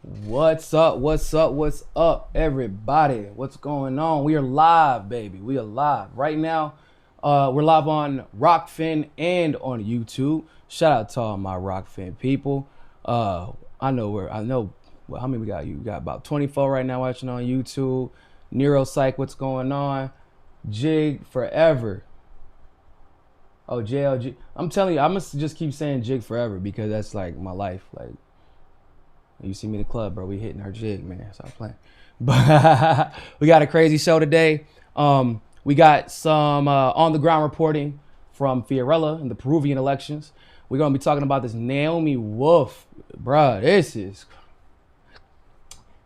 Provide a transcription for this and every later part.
What's up? What's up? What's up, everybody? What's going on? We are live, baby. We are live right now. We're live on Rockfin and on YouTube. Shout out to all my Rockfin people. I know well, how many we got? You got about 24 right now watching on YouTube. Neuropsych, what's going on? Jig forever. Oh, JLG. I'm telling you, I must just keep saying Jig forever because that's like my life. Like, you see me in the club, bro. We hitting our jig, man. Stop playing. But we got a crazy show today. We got some on the ground reporting from Fiorella in the Peruvian elections. We're gonna be talking about this Naomi Wolf, bruh. This is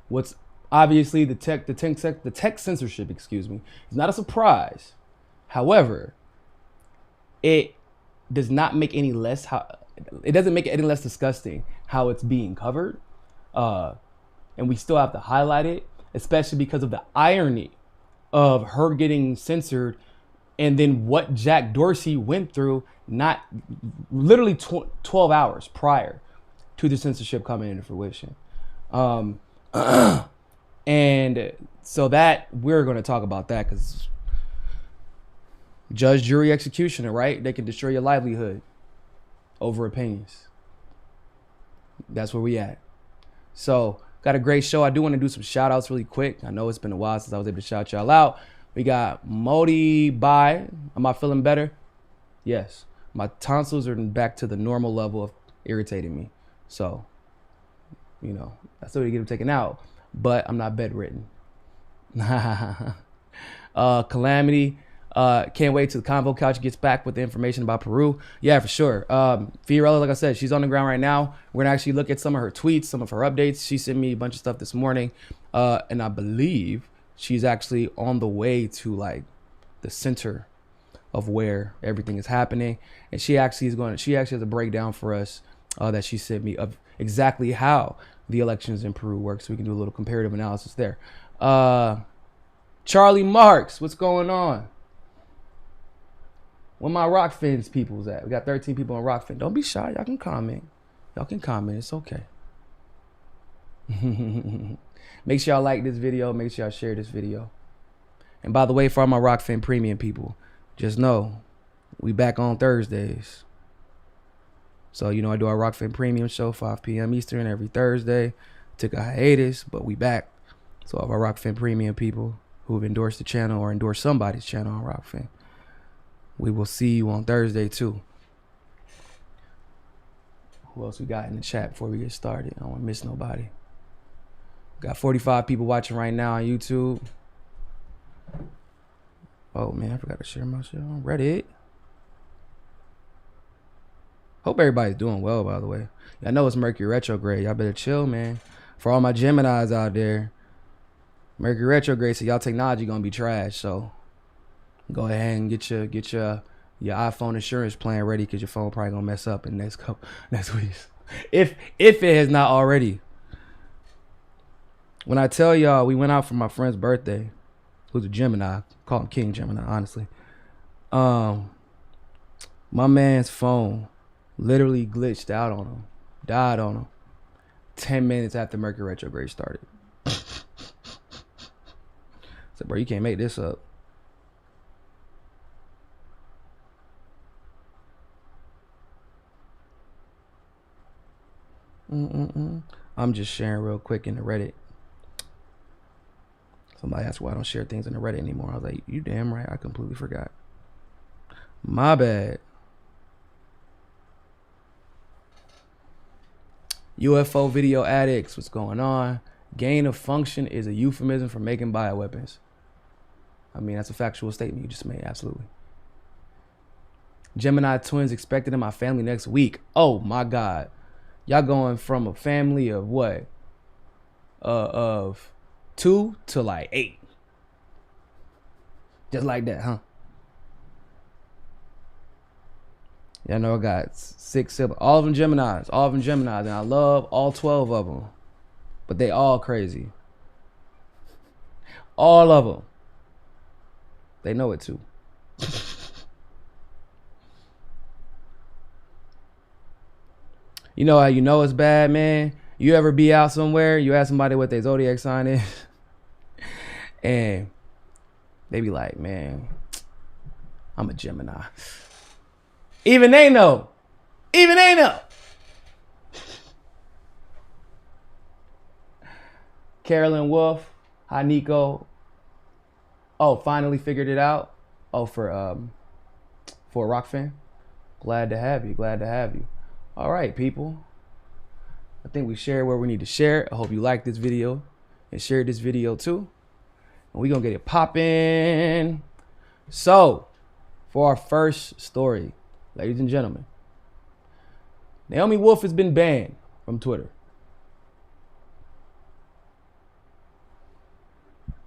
what's obviously the tech censorship. Excuse me. It's not a surprise. However, it does not make any less it doesn't make it any less disgusting how it's being covered. And we still have to highlight it, especially because of the irony of her getting censored and then what Jack Dorsey went through not literally 12 hours prior to the censorship coming into fruition. And so that we're going to talk about that because judge, jury, executioner, right? They can destroy your livelihood over opinions. That's where we at. So got a great show. I do want to do some shout outs really quick. I know it's been a while since I was able to shout y'all out. We got Modi Bai. Am I feeling better? Yes. My tonsils are back to the normal level of irritating me. So, you know, I still need to get them taken out, but I'm not bedridden. Calamity. Can't wait till the Convo Couch gets back with the information about Peru. Yeah, for sure. Fiorella, like I said, she's on the ground right now. We're gonna actually look at some of her tweets, some of her updates. She sent me a bunch of stuff this morning, and I believe she's actually on the way to like the center of where everything is happening. And she actually has a breakdown for us that she sent me of exactly how the elections in Peru work, so we can do a little comparative analysis there. Charlie Marks, what's going on? Where my Rockfins people's at? We got 13 people on Rockfin. Don't be shy. Y'all can comment. It's okay. Make sure y'all like this video. Make sure y'all share this video. And by the way, for all my Rockfin premium people, just know we back on Thursdays. So, you know, I do our Rockfin premium show 5 p.m. Eastern every Thursday. Took a hiatus, but we back. So all of our Rockfin premium people who've endorsed the channel or endorsed somebody's channel on Rockfin, we will see you on Thursday too. Who else we got in the chat before we get started? I don't want to miss nobody. Got 45 people watching right now on YouTube. Oh man, I forgot to share my shit on Reddit. Hope everybody's doing well, by the way. I know it's Mercury retrograde. Y'all better chill, man. For all my Geminis out there, Mercury retrograde, so y'all technology gonna be trash. So go ahead and get your iPhone insurance plan ready because your phone probably gonna mess up in the next weeks. If it has not already. When I tell y'all we went out for my friend's birthday, who's a Gemini, call him King Gemini, honestly. My man's phone literally glitched out on him, died on him 10 minutes after Mercury retrograde started. So bro, you can't make this up. I'm just sharing real quick in the Reddit. Somebody asked why I don't share things in the Reddit anymore. I was like, you damn right, I completely forgot. My bad. UFO video addicts, what's going on? Gain of function is a euphemism for making bioweapons. I mean, that's a factual statement you just made, absolutely. Gemini twins expected in my family next week. Oh my God. Y'all going from a family of what? Of 2 to like 8. Just like that, huh? Y'all know I got 6 siblings. All of them Geminis. And I love all 12 of them. But they all crazy. All of them. They know it too. You know how you know it's bad, man? You ever be out somewhere, you ask somebody what their zodiac sign is, and they be like, man, I'm a Gemini. Even they know. Even they know. Carolyn Wolf. Hi, Niko. Oh, finally figured it out. Oh, for a rock fan. Glad to have you. Glad to have you. All right, people. I think we shared where we need to share. I hope you like this video and share this video too. And we're going to get it popping. So, for our first story, ladies and gentlemen, Naomi Wolf has been banned from Twitter.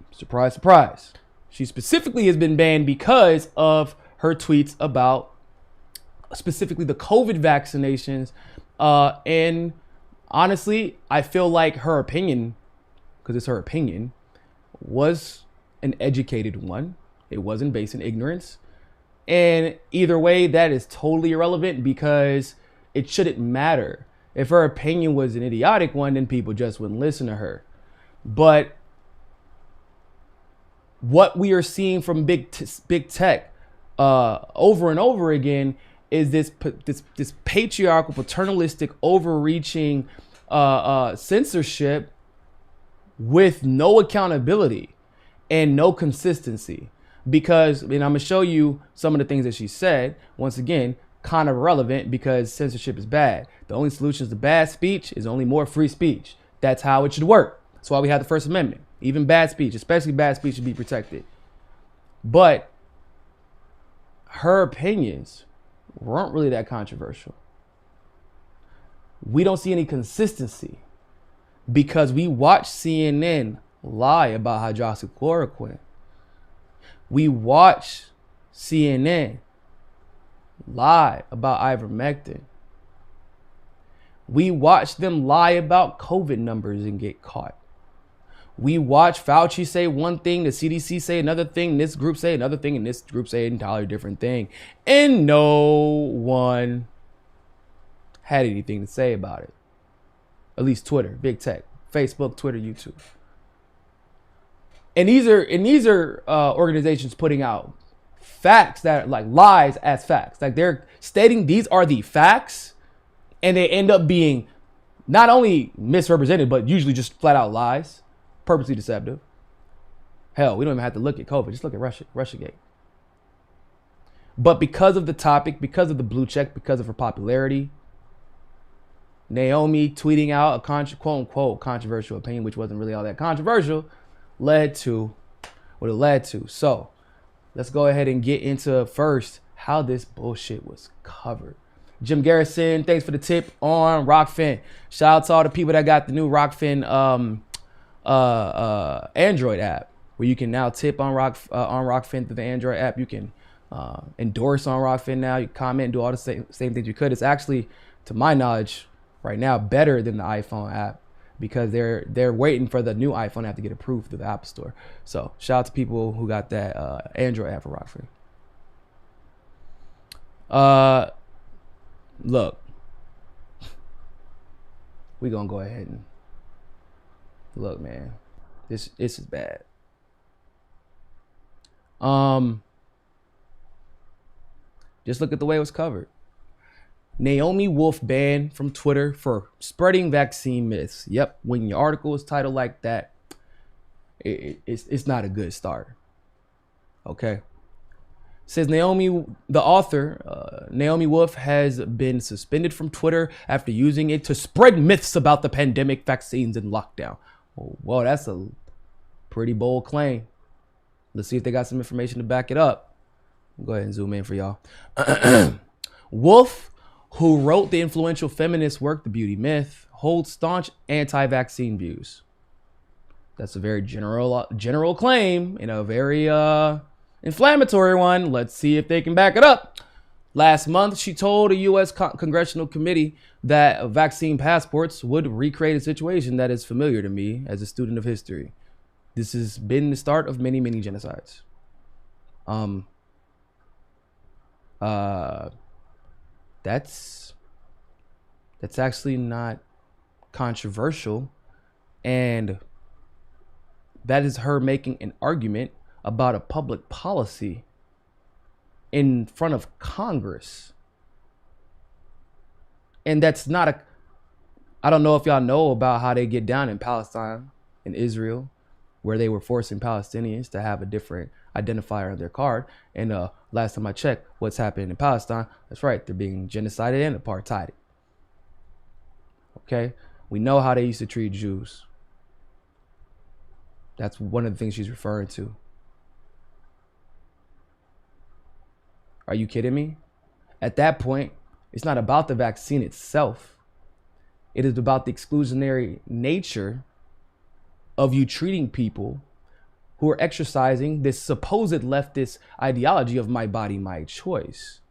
Surprise, surprise. She specifically has been banned because of her tweets about specifically the COVID vaccinations. And honestly, I feel like her opinion, because it's her opinion, was an educated one. It wasn't based in ignorance. And either way, that is totally irrelevant because it shouldn't matter. If her opinion was an idiotic one, then people just wouldn't listen to her. But what we are seeing from big tech over and over again is this patriarchal, paternalistic, overreaching censorship with no accountability and no consistency. Because, and I'm gonna show you some of the things that she said. Once again, kind of irrelevant because censorship is bad. The only solution to bad speech is only more free speech. That's how it should work. That's why we have the First Amendment. Even bad speech, especially bad speech, should be protected. But her opinions weren't really that controversial. We don't see any consistency because we watch CNN lie about hydroxychloroquine. We watch CNN lie about ivermectin. We watch them lie about COVID numbers and get caught. We watch Fauci say one thing, the CDC say another thing, this group say another thing, and this group say an entirely different thing. And no one had anything to say about it. At least Twitter, big tech, Facebook, Twitter, YouTube. And these are organizations putting out facts that are like lies as facts. Like they're stating these are the facts, and they end up being not only misrepresented, but usually just flat out lies, purposely deceptive. Hell, we don't even have to look at COVID. Just look at Russiagate. But because of the topic, because of the blue check, because of her popularity, Naomi tweeting out a quote unquote controversial opinion, which wasn't really all that controversial, led to what it led to. So let's go ahead and get into first how this bullshit was covered. Jim Garrison, thanks for the tip on Rockfin. Shout out to all the people that got the new Rockfin Android app, where you can now tip on Rockfin through the Android app. You can endorse on Rockfin now. You comment, do all the same things you could. It's actually, to my knowledge, right now better than the iPhone app because they're waiting for the new iPhone app to get approved through the App Store. So shout out to people who got that Android app for Rockfin. Look, we gonna go ahead and look, man. This is bad. Just look at the way it was covered. Naomi Wolf banned from Twitter for spreading vaccine myths. Yep, when your article is titled like that, it's not a good start. Okay. Says Naomi, the author, Naomi Wolf has been suspended from Twitter after using it to spread myths about the pandemic, vaccines, and lockdown. Well, that's a pretty bold claim. Let's see if they got some information to back it up. Go ahead and zoom in for y'all. Wolf, who wrote the influential feminist work, The Beauty Myth, holds staunch anti-vaccine views. That's a very general claim and a very inflammatory one. Let's see if they can back it up. Last month, she told a U.S. congressional committee that vaccine passports would recreate a situation that is familiar to me as a student of history. This has been the start of many, many genocides. That's actually not controversial, and that is her making an argument about a public policy in front of Congress. And that's not a, I don't know if y'all know about how they get down in Palestine, in Israel, where they were forcing Palestinians to have a different identifier on their card. And last time I checked, what's happening in Palestine, that's right, they're being genocided and apartheid. Okay, we know how they used to treat Jews. That's one of the things she's referring to. Are you kidding me? At that point, it's not about the vaccine itself. It is about the exclusionary nature of you treating people who are exercising this supposed leftist ideology of my body, my choice.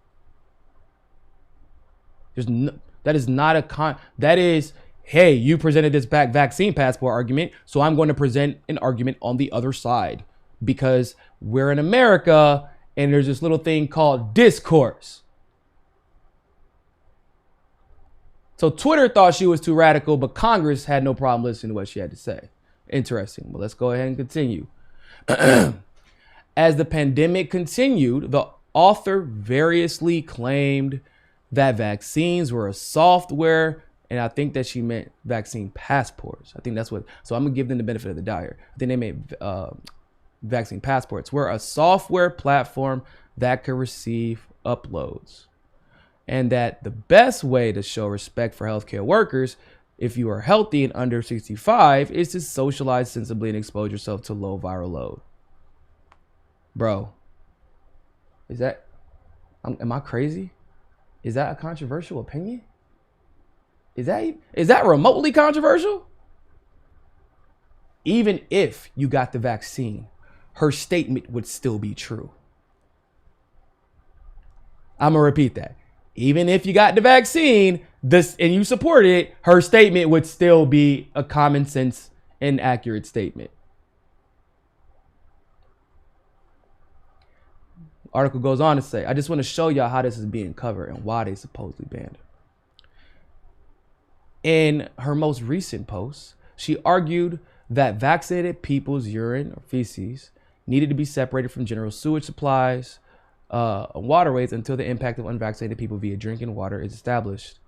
That is not a that is, hey, you presented this vaccine passport argument, so I'm going to present an argument on the other side because we're in America and there's this little thing called discourse. So Twitter thought she was too radical, but Congress had no problem listening to what she had to say. Interesting. Well, let's go ahead and continue. As the pandemic continued, the author variously claimed that vaccines were a software, and I think that she meant vaccine passports. I think that's what, so I'm gonna give them the benefit of the doubt here. I think they made vaccine passports were a software platform that could receive uploads. And that the best way to show respect for healthcare workers, if you are healthy and under 65, is to socialize sensibly and expose yourself to low viral load. Bro, is that, am I crazy? Is that a controversial opinion? Is that remotely controversial? Even if you got the vaccine, her statement would still be true. I'm gonna repeat that. Even if you got the vaccine, and you support it, her statement would still be a common sense and accurate statement. Article goes on to say, I just want to show y'all how this is being covered and why they supposedly banned it. In her most recent post, she argued that vaccinated people's urine or feces needed to be separated from general sewage supplies, waterways until the impact of unvaccinated people via drinking water is established.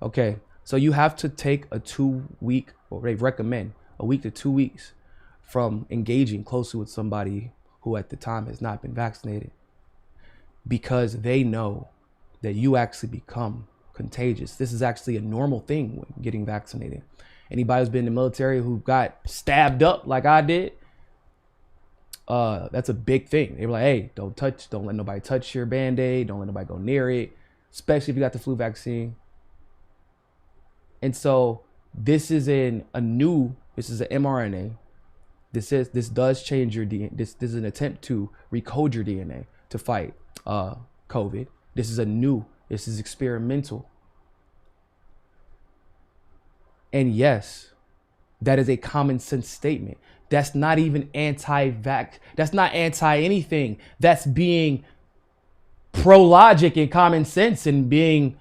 Okay, so you have to take a 2-week, or they recommend a week to 2 weeks from engaging closely with somebody who at the time has not been vaccinated, because they know that you actually become contagious. This is actually a normal thing when getting vaccinated. Anybody who's been in the military who got stabbed up like I did, that's a big thing. They were like, hey, don't let nobody touch your Band-Aid. Don't let nobody go near it, especially if you got the flu vaccine. And so this is an mRNA. This does change your DNA. This is an attempt to recode your DNA to fight COVID. This is experimental. And yes, that is a common sense statement. That's not even anti-vax. That's not anti-anything. That's being pro-logic and common sense and being,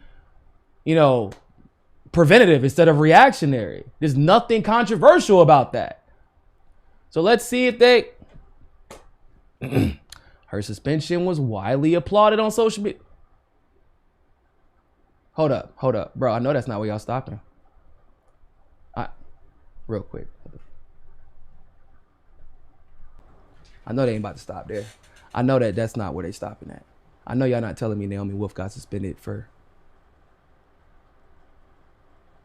preventative instead of reactionary. There's nothing controversial about that. So let's see if her suspension was widely applauded on social media. Hold up. Bro, I know that's not where y'all stopping. Real quick. I know they ain't about to stop there. I know that's not where they stopping at. I know y'all not telling me Naomi Wolf got suspended for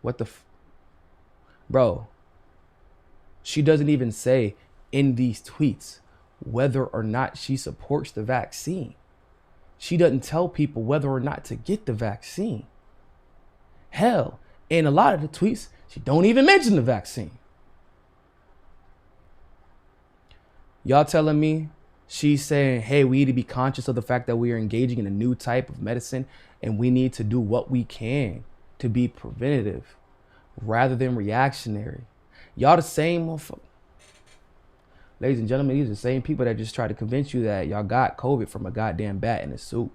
what the bro. She doesn't even say in these tweets whether or not she supports the vaccine. She doesn't tell people whether or not to get the vaccine. Hell, in a lot of the tweets, she don't even mention the vaccine. Y'all telling me she's saying, hey, we need to be conscious of the fact that we are engaging in a new type of medicine and we need to do what we can to be preventative rather than reactionary. Y'all the same motherfucker. Ladies and gentlemen, these are the same people that just try to convince you that y'all got COVID from a goddamn bat in a suit.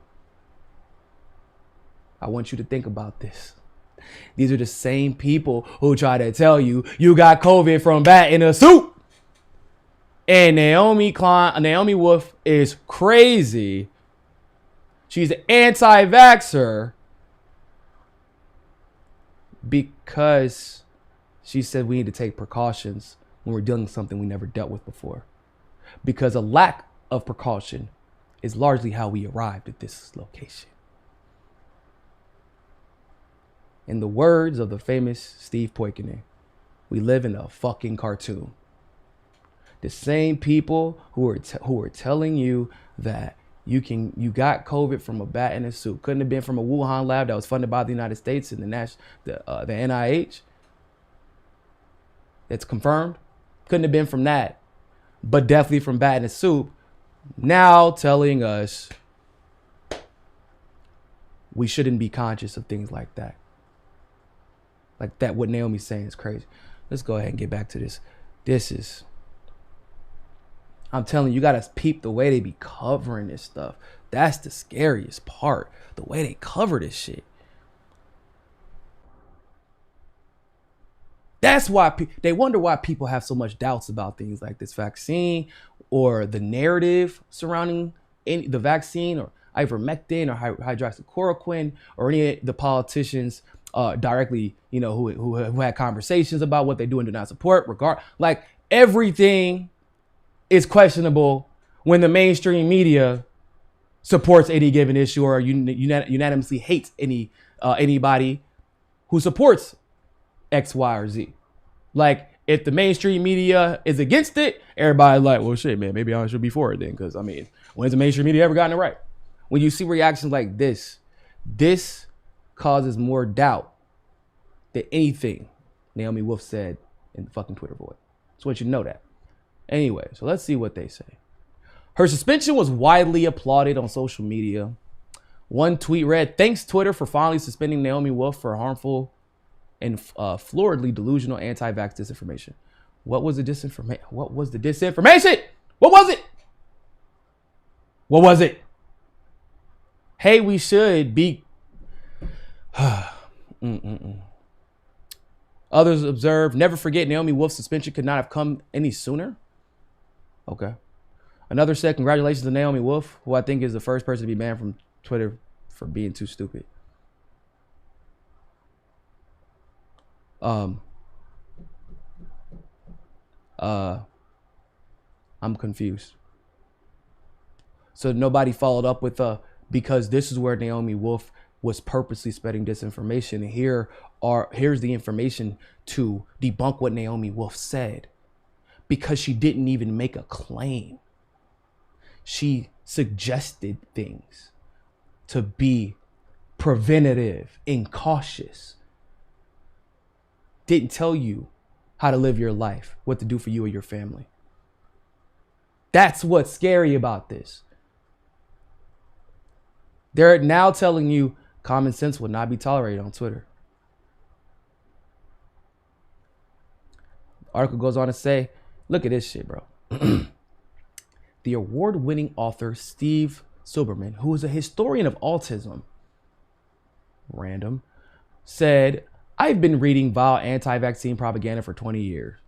I want you to think about this. These are the same people who try to tell you you got COVID from bat in a suit. And Naomi Wolf is crazy. She's an anti-vaxxer because she said we need to take precautions when we're dealing with something we never dealt with before. Because a lack of precaution is largely how we arrived at this location. In the words of the famous Steve Poikonen, we live in a fucking cartoon. The same people who are telling you that you got COVID from a bat in a suit. Couldn't have been from a Wuhan lab that was funded by the United States and the NIH. It's confirmed. Couldn't have been from that, but definitely from bat in a soup. Now telling us we shouldn't be conscious of things like that. Like that, what Naomi's saying is crazy. Let's go ahead and get back to this. I'm telling you, you gotta peep the way they be covering this stuff. That's the scariest part. The way they cover this shit. That's why they wonder why people have so much doubts about things like this vaccine or the narrative surrounding the vaccine or ivermectin or hydroxychloroquine or any of the politicians directly, who had conversations about what they do and do not support. Like everything is questionable when the mainstream media supports any given issue or unanimously hates anybody who supports X, Y, or Z. Like if the mainstream media is against it, everybody's like, well, shit, man, maybe I should be for it then. Because when's the mainstream media ever gotten it right? When you see reactions like this causes more doubt than anything Naomi Wolf said in the fucking Twitter void. Just want you to know that. Anyway, so let's see what they say. Her suspension was widely applauded on social media. One tweet read, "Thanks Twitter for finally suspending Naomi Wolf for harmful and floridly delusional anti-vax disinformation." What was the disinformation? What was the disinformation? What was it? What was it? Hey, we should be. Others observed, never forget Naomi Wolf's suspension could not have come any sooner. Okay. Another said, congratulations to Naomi Wolf, who I think is the first person to be banned from Twitter for being too stupid. I'm confused. So nobody followed up with because this is where Naomi Wolf was purposely spreading disinformation. Here's the information to debunk what Naomi Wolf said, because she didn't even make a claim. She suggested things to be preventative and cautious. Didn't tell you how to live your life, what to do for you or your family. That's what's scary about this. They're now telling you common sense will not be tolerated on Twitter. The article goes on to say, look at this shit, bro. The award-winning author Steve Silberman, who is a historian of autism, random, said, I've been reading vile anti-vaccine propaganda for 20 years.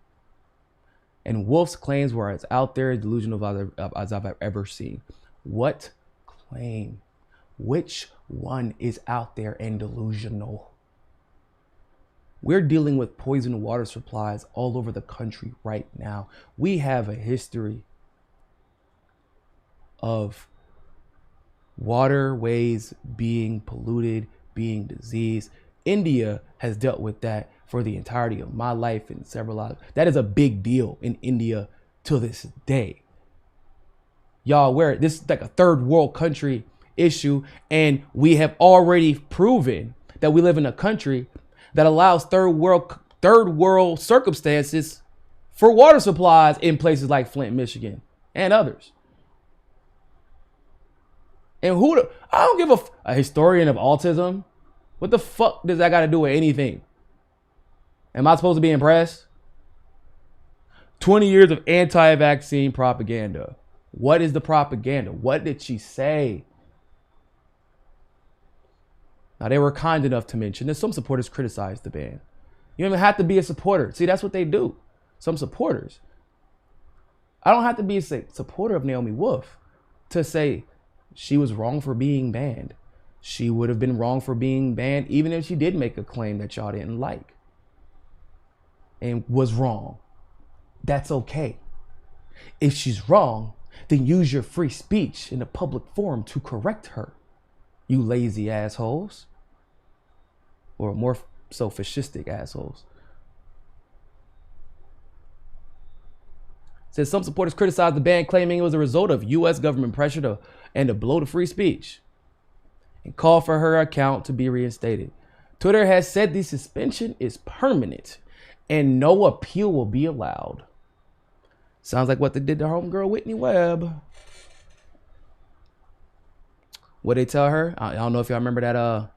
And Wolf's claims were as out there as delusional as I've ever seen. What claim? Which one is out there and delusional? We're dealing with poisoned water supplies all over the country right now. We have a history of waterways being polluted, being diseased. India has dealt with that for the entirety of my life and several others. That is a big deal in India to this day. Y'all, this is like a third world country issue, and we have already proven that we live in a country that allows third world circumstances for water supplies in places like Flint, Michigan, and others. And I don't give a historian of autism. What the fuck does that got to do with anything? Am I supposed to be impressed? 20 years of anti-vaccine propaganda. What is the propaganda? What did she say? Now, they were kind enough to mention that some supporters criticized the ban. You don't even have to be a supporter. See, that's what they do. Some supporters. I don't have to be a supporter of Naomi Wolf to say she was wrong for being banned. She would have been wrong for being banned even if she did make a claim that y'all didn't like and was wrong. That's okay. If she's wrong, then use your free speech in a public forum to correct her, you lazy assholes. Or more so fascistic assholes. Says some supporters criticized the ban, claiming it was a result of U.S. government pressure and a blow to free speech, and called for her account to be reinstated. Twitter has said the suspension is permanent and no appeal will be allowed. Sounds like what they did to homegirl Whitney Webb. What they tell her? I don't know if y'all remember that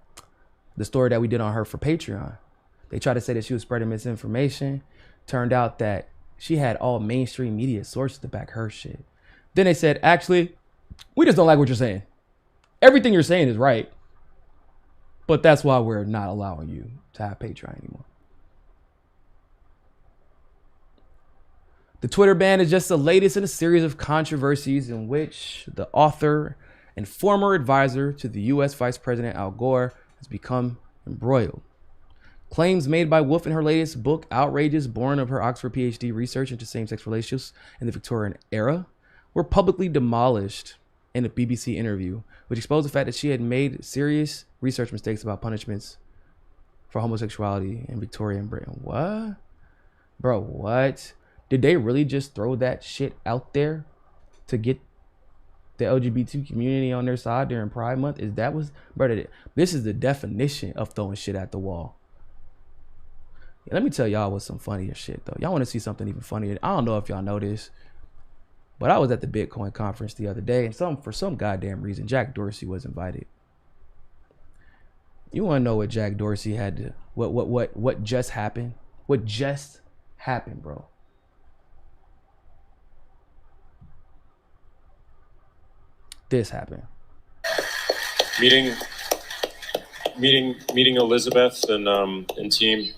the story that we did on her for Patreon. They tried to say that she was spreading misinformation. Turned out that she had all mainstream media sources to back her shit. Then they said, actually, we just don't like what you're saying. Everything you're saying is right, but that's why we're not allowing you to have Patreon anymore. The Twitter ban is just the latest in a series of controversies in which the author and former advisor to the U.S. Vice President Al Gore has become embroiled. Claims made by Wolf in her latest book, Outrages, born of her Oxford PhD research into same-sex relationships in the Victorian era, were publicly demolished in a BBC interview, which exposed the fact that she had made serious research mistakes about punishments for homosexuality in Victorian Britain. What? Bro, what? Did they really just throw that shit out there to get the LGBT community on their side during Pride Month? Is that was, bro? This is the definition of throwing shit at the wall. Let me tell y'all what's some funnier shit though. Y'all want to see something even funnier? I don't know if y'all know this, but I was at the Bitcoin conference the other day, and for some goddamn reason, Jack Dorsey was invited. You want to know what Jack Dorsey had to? What just happened? What just happened, bro? This happened. Meeting Elizabeth and team.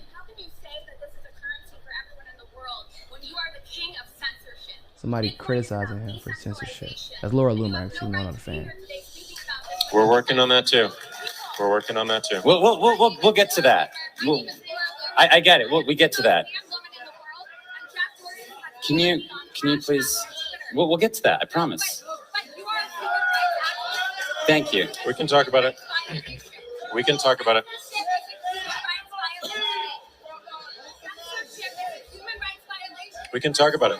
Somebody criticizing him for censorship. That's Laura Loomer, actually, not a fan. We're working on that too. We'll get to that. I get it. We get to that. Can you please? We'll get to that. I promise. Thank you. We can talk about it. We can talk about it. We can talk about it.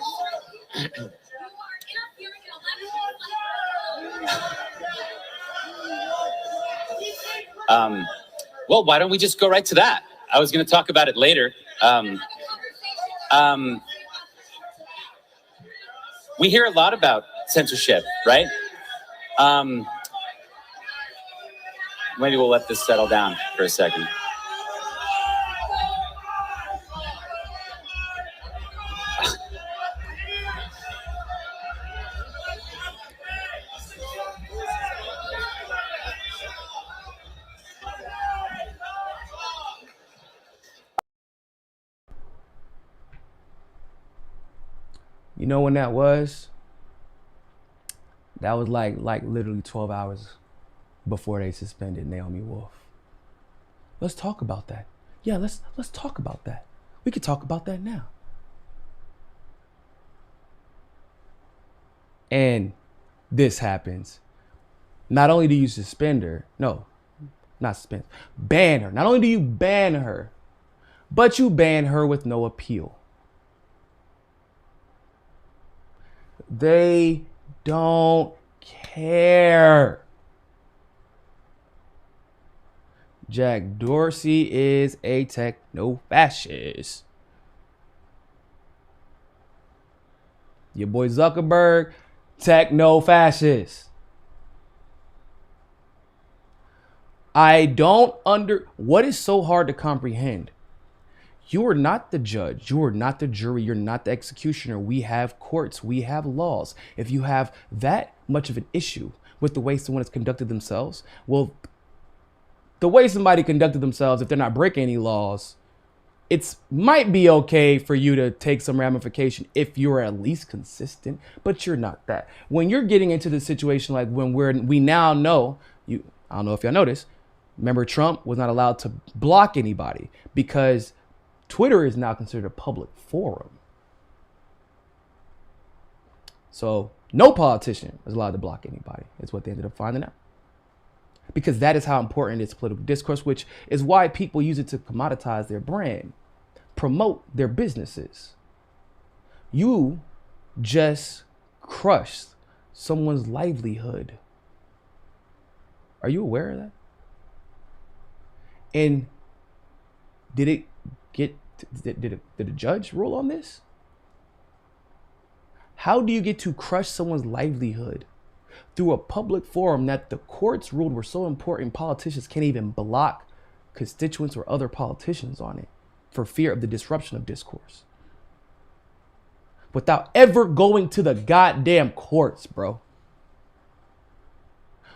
Well, why don't we just go right to that? I was going to talk about it later. We hear a lot about censorship, right? Maybe we'll let this settle down for a second. You know when that was? That was like literally 12 hours before they suspended Naomi Wolf. Let's talk about that. Yeah, let's talk about that. We could talk about that now. And this happens. Not only do you suspend her, no, not suspend, ban her. Not only do you ban her, but you ban her with no appeal. They don't care. Jack Dorsey is a techno-fascist. Your boy Zuckerberg, techno-fascist. What is so hard to comprehend? You are not the judge. You are not the jury. You're not the executioner. We have courts. We have laws. If you have that much of an issue with the way someone has conducted themselves, well, the way somebody conducted themselves, if they're not breaking any laws, it might be okay for you to take some ramification if you're at least consistent, but you're not that. When you're getting into the situation like when we now know, I don't know if y'all noticed, remember Trump was not allowed to block anybody because Twitter is now considered a public forum. So no politician is allowed to block anybody. Is what they ended up finding out. Because that is how important it is to political discourse, which is why people use it to commoditize their brand, promote their businesses. You just crushed someone's livelihood. Are you aware of that? And did the judge rule on this? How do you get to crush someone's livelihood through a public forum that the courts ruled were so important politicians can't even block constituents or other politicians on it for fear of the disruption of discourse? Without ever going to the goddamn courts, bro.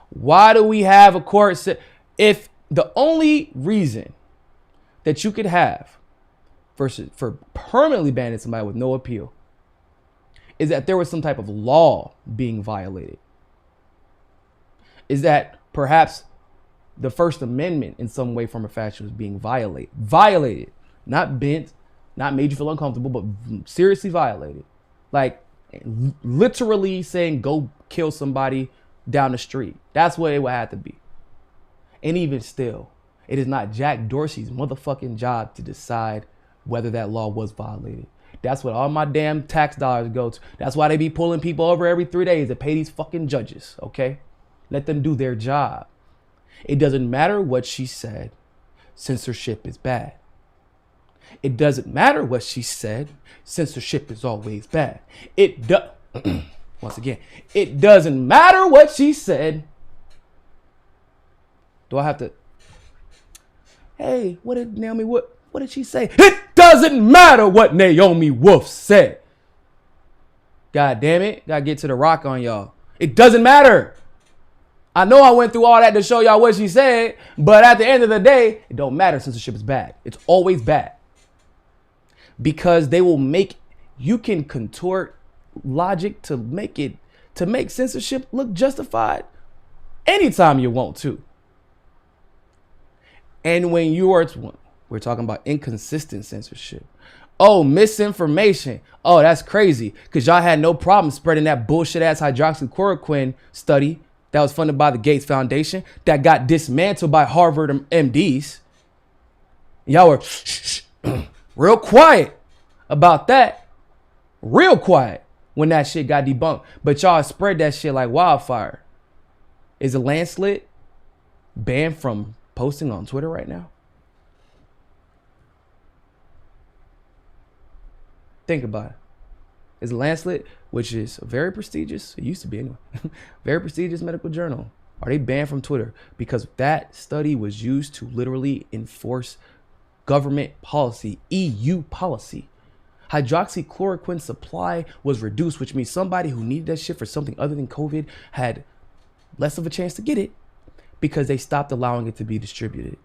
Why do we have a court? If the only reason that you could have for permanently banning somebody with no appeal is that there was some type of law being violated, is that perhaps the First Amendment in some way, form, or fashion was being violated, not bent, not made you feel uncomfortable, but seriously violated. Like literally saying, go kill somebody down the street. That's what it would have to be. And even still, it is not Jack Dorsey's motherfucking job to decide whether that law was violated. That's what all my damn tax dollars go to. That's why they be pulling people over every 3 days to pay these fucking judges, okay? Let them do their job. It doesn't matter what she said. Censorship is bad. It doesn't matter what she said. Censorship is always bad. Once again, it doesn't matter what she said. Do I have to? Hey, what did Naomi Wolf? What did she say? It doesn't matter what Naomi Wolf said. God damn it. Gotta get to the rock on y'all. It doesn't matter. I know I went through all that to show y'all what she said, but at the end of the day, it don't matter. Censorship is bad. It's always bad. Because they will you can contort logic to make censorship look justified anytime you want to. And when we're talking about inconsistent censorship. Oh, misinformation. Oh, that's crazy. Because y'all had no problem spreading that bullshit ass hydroxychloroquine study that was funded by the Gates Foundation that got dismantled by Harvard MDs. Y'all were real quiet about that. Real quiet when that shit got debunked. But y'all spread that shit like wildfire. Is a landslide banned from posting on Twitter right now? Think about it. Is a landslide, which is very prestigious, it used to be anyway, very prestigious medical journal. Are they banned from Twitter? Because that study was used to literally enforce government policy, EU policy. Hydroxychloroquine supply was reduced, which means somebody who needed that shit for something other than COVID had less of a chance to get it because they stopped allowing it to be distributed.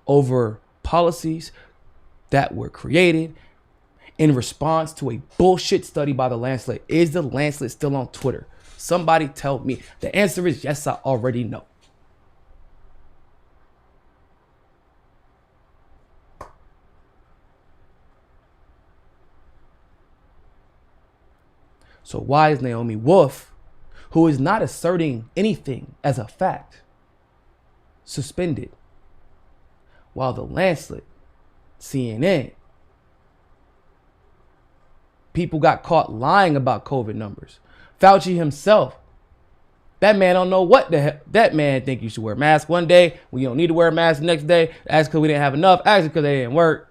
Over policies that were created in response to a bullshit study by the landslide. Is the landslide still on Twitter? Somebody tell me. The answer is yes, I already know. So why is Naomi Wolf, who is not asserting anything as a fact, suspended? While the landslide, CNN, people got caught lying about COVID numbers. Fauci himself, that man don't know what the hell. That man think you should wear a mask one day. We don't need to wear a mask the next day. That's because we didn't have enough. Actually, because they didn't work.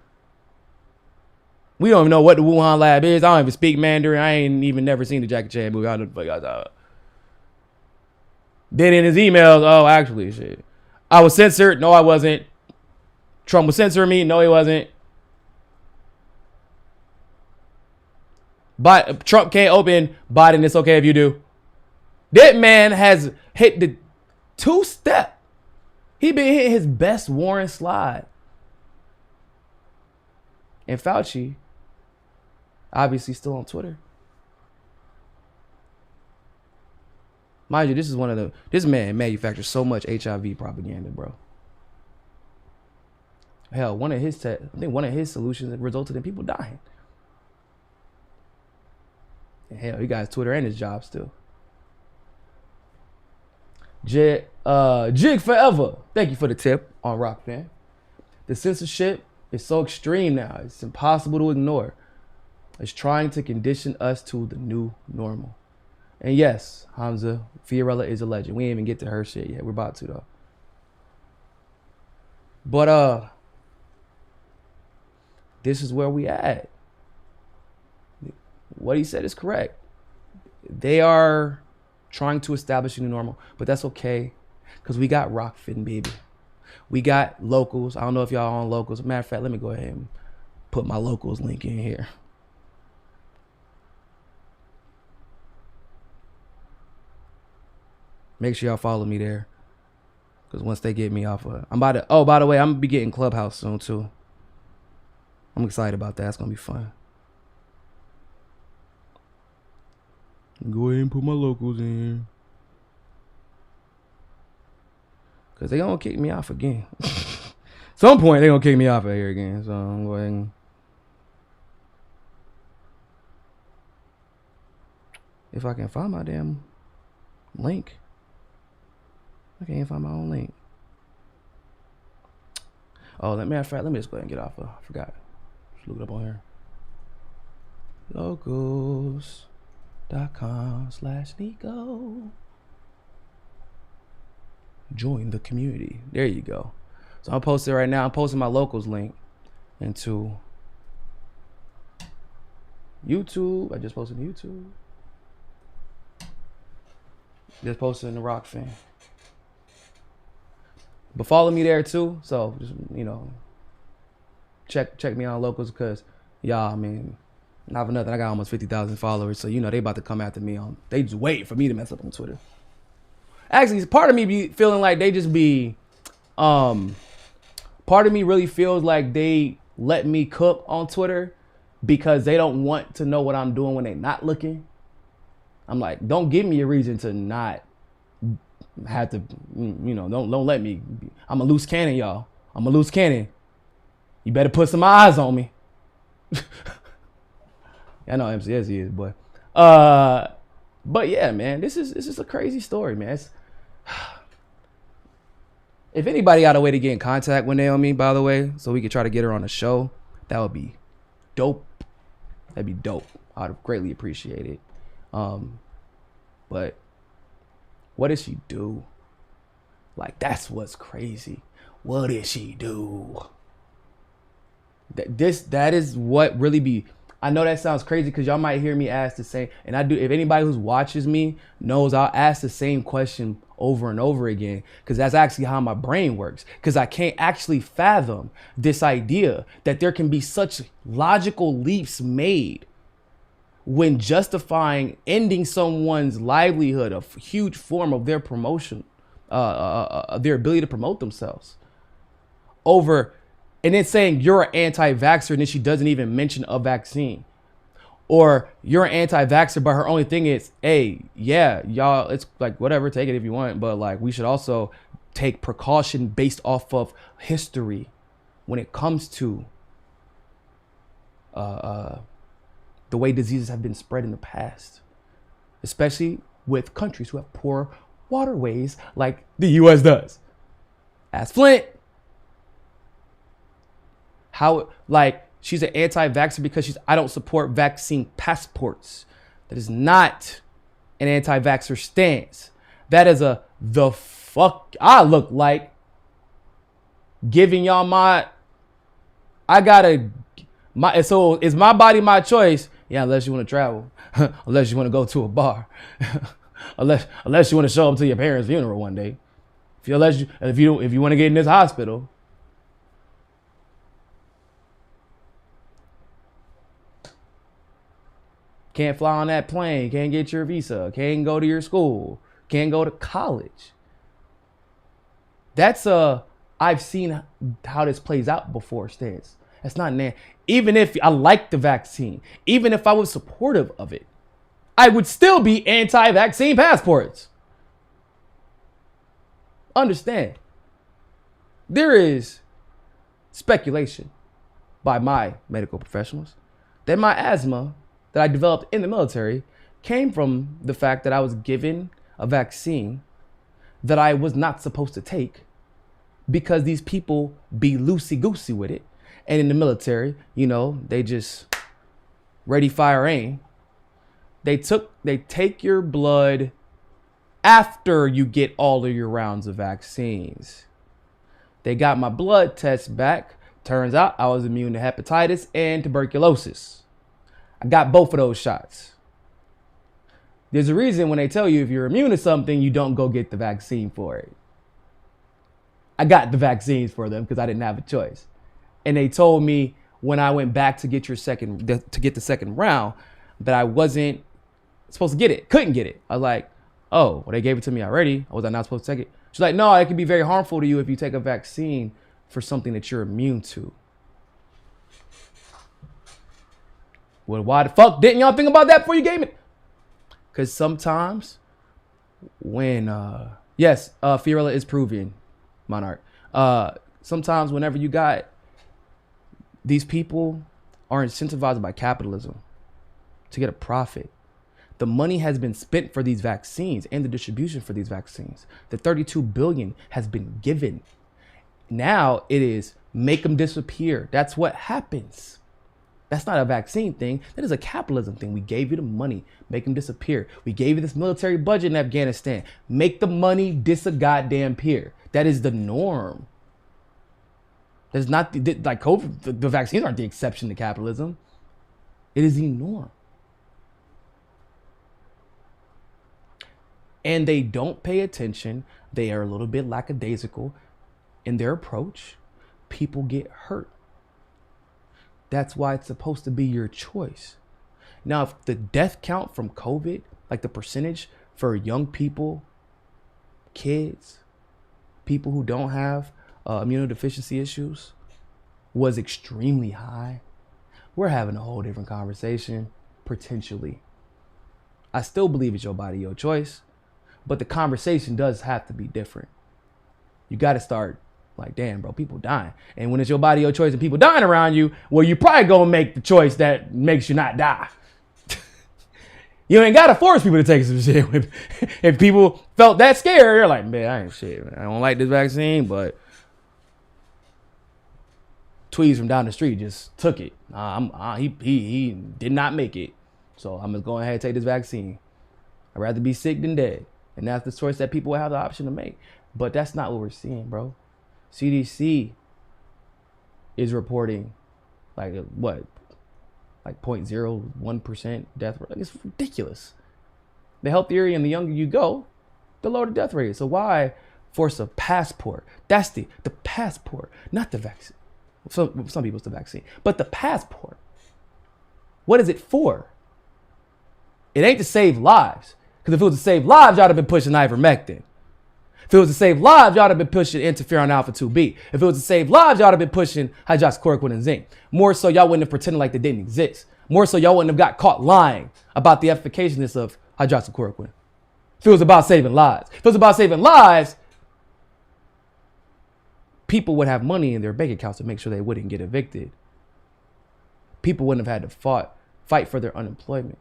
We don't even know what the Wuhan lab is. I don't even speak Mandarin. I ain't even never seen the Jackie Chan movie. I don't know what the fuck I thought. Then in his emails, oh, actually, shit. I was censored. No, I wasn't. Trump was censoring me. No, he wasn't. But Trump can't open Biden. It's okay if you do. That man has hit the two-step. He been hitting his best Warren slide. And Fauci, obviously still on Twitter. Mind you, this man manufactures so much HIV propaganda, bro. Hell, one of his solutions resulted in people dying. And hell, he got his Twitter and his job still. Jig Forever. Thank you for the tip on Rock Fan. The censorship is so extreme now. It's impossible to ignore. It's trying to condition us to the new normal. And yes, Hamza, Fiorella is a legend. We ain't even get to her shit yet. We're about to though. But this is where we at. What he said is correct. They are trying to establish a new normal, but that's okay, because we got Rockfin, baby. We got locals. I don't know if y'all on locals. Matter of fact, let me go ahead and put my locals link in here. Make sure y'all follow me there, because once they get me off of, by the way, I'm gonna be getting Clubhouse soon too. I'm excited about that. It's gonna be fun. Go ahead and put my locals in, because they gonna kick me off again. Some point they gonna kick me off of here again. So I'm going. If I can find my damn link. I can't find my own link. Oh, matter of fact, let me just go ahead and get off. I forgot. Just look it up on here. Locals.com/Niko. Join the community. There you go. So I'm posting right now. I'm posting my locals link into YouTube. I just posted to YouTube. Just posted in the Rock Fan. But follow me there too. So just, check me on locals, because y'all, I mean, not for nothing, I got almost 50,000 followers. So they about to come after me they just wait for me to mess up on Twitter. Actually, part of me be feeling like they just be part of me really feels like they let me cook on Twitter because they don't want to know what I'm doing when they're not looking. I'm like, don't give me a reason to not have to, don't let me. I'm a loose cannon, y'all. I'm a loose cannon. You better put some eyes on me. I know MCSC is, boy. But yeah, man, this is a crazy story, man. If anybody got a way to get in contact with Naomi, by the way, so we could try to get her on the show, that would be dope. That'd be dope. I'd greatly appreciate it. But what did she do? Like, that's what's crazy. What did she do? That is what really be. I know that sounds crazy, because y'all might hear me ask the same, and I do. If anybody who watches me knows, I'll ask the same question over and over again, because that's actually how my brain works. Because I can't actually fathom this idea that there can be such logical leaps made when justifying ending someone's livelihood, a huge form of their promotion, their ability to promote themselves, over, and then saying you're an anti-vaxxer, and then she doesn't even mention a vaccine. Or you're an anti-vaxxer, but her only thing is, hey, yeah, y'all, it's like, whatever, take it if you want, but like, we should also take precaution based off of history when it comes to the way diseases have been spread in the past, especially with countries who have poor waterways like the U.S. does. Ask Flint. How, like, she's an anti-vaxxer because I don't support vaccine passports. That is not an anti-vaxxer stance. That is the fuck I look like giving y'all so is my body my choice? Yeah, unless you want to travel, unless you want to go to a bar, unless you want to show up to your parents' funeral one day. If you want to get in this hospital. Can't fly on that plane, can't get your visa, can't go to your school, can't go to college. That's I've seen how this plays out before stance. That's not even if I like the vaccine, even if I was supportive of it, I would still be anti-vaccine passports. Understand, there is speculation by my medical professionals that my asthma that I developed in the military came from the fact that I was given a vaccine that I was not supposed to take because these people be loosey-goosey with it. And in the military, you know, they just ready, fire, aim. They take your blood after you get all of your rounds of vaccines. They got my blood test back. Turns out I was immune to hepatitis and tuberculosis. I got both of those shots. There's a reason when they tell you if you're immune to something, you don't go get the vaccine for it. I got the vaccines for them because I didn't have a choice. And they told me when I went back to get the second round that I wasn't supposed to get it, couldn't get it. I was like, oh, well, they gave it to me already. Was I not supposed to take it? She's like, no, it can be very harmful to you if you take a vaccine for something that you're immune to. Well, why the fuck didn't y'all think about that before you gave it? Because sometimes when, yes, Fiorella is Peruvian, monarch. Sometimes whenever you got, these people are incentivized by capitalism to get a profit. The money has been spent for these vaccines and the distribution for these vaccines. The 32 billion has been given. Now it is make them disappear. That's what happens. That's not a vaccine thing. That is a capitalism thing. We gave you the money, make them disappear. We gave you this military budget in Afghanistan. Make the money dis-a-goddamn-peer. That is the norm. That's not like COVID. The vaccines aren't the exception to capitalism. It is the norm. And they don't pay attention. They are a little bit lackadaisical in their approach. People get hurt. That's why it's supposed to be your choice. Now, if the death count from COVID, like the percentage for young people, kids, people who don't have immunodeficiency issues was extremely high, we're having a whole different conversation, potentially. I still believe it's your body, your choice, but the conversation does have to be different. You got to start like, damn, bro, people dying. And when it's your body, your choice, and people dying around you, well, you probably gonna make the choice that makes you not die. You ain't gotta force people to take some shit. If people felt that scared, you're like, man, I ain't shit. Man. I don't like this vaccine, but Tweez from down the street just took it. He did not make it. So I'm just going ahead and take this vaccine. I'd rather be sick than dead. And that's the choice that people have the option to make. But that's not what we're seeing, bro. CDC is reporting like what? Like 0.01% death rate. Like, it's ridiculous. The healthier and the younger you go, the lower the death rate is. So why force a passport? That's the passport, not the vaccine. Some people it's the vaccine, but the passport. What is it for? It ain't to save lives. Because if it was to save lives, y'all have been pushing ivermectin. If it was to save lives, y'all have been pushing interferon alpha 2B. If it was to save lives, y'all have been pushing hydroxychloroquine and zinc. More so, y'all wouldn't have pretended like they didn't exist. More so, y'all wouldn't have got caught lying about the efficaciousness of hydroxychloroquine. If it was about saving lives. If it was about saving lives, people would have money in their bank accounts to make sure they wouldn't get evicted. People wouldn't have had to fight for their unemployment.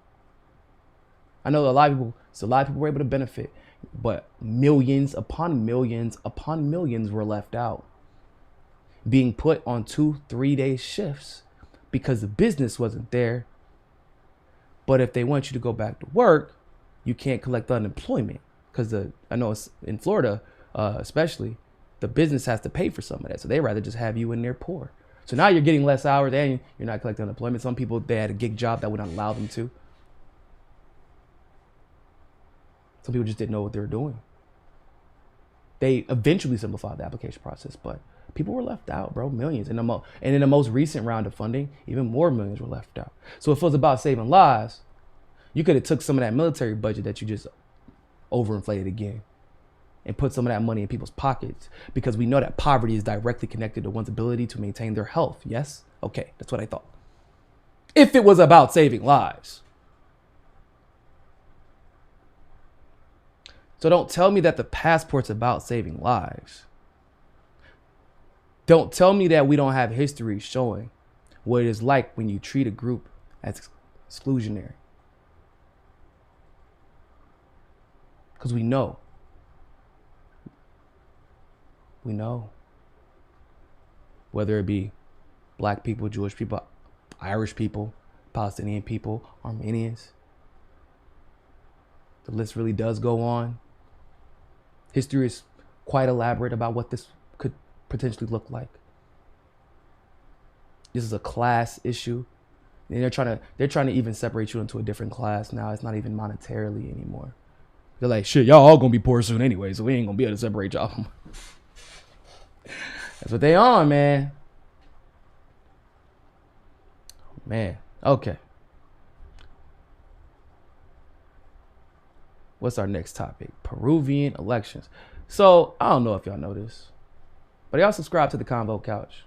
I know a lot of people were able to benefit, but millions upon millions upon millions were left out, being put on 2-3 day shifts because the business wasn't there. But if they want you to go back to work, you can't collect unemployment because I know it's in Florida, especially, the business has to pay for some of that. So they rather just have you in there poor. So now you're getting less hours and you're not collecting unemployment. Some people, they had a gig job that would not allow them to. Some people just didn't know what they were doing. They eventually simplified the application process, but people were left out, bro. Millions. And in the most recent round of funding, even more millions were left out. So if it was about saving lives, you could have took some of that military budget that you just overinflated again. and put some of that money in people's pockets, because we know that poverty is directly connected to one's ability to maintain their health. Yes? Okay, that's what I thought. If it was about saving lives. So don't tell me that the passport's about saving lives. Don't tell me that we don't have history showing what it is like when you treat a group as exclusionary. Because we know. We know. Whether it be black people, Jewish people, Irish people, Palestinian people, Armenians. The list really does go on. History is quite elaborate about what this could potentially look like. This is a class issue. And they're trying to even separate you into a different class now. It's not even monetarily anymore. They're like, shit, y'all all gonna be poor soon anyway, so we ain't gonna be able to separate y'all. That's what they on, man. Man, okay. What's our next topic? Peruvian elections. So, I don't know if y'all know this, but y'all subscribe to the Convo Couch.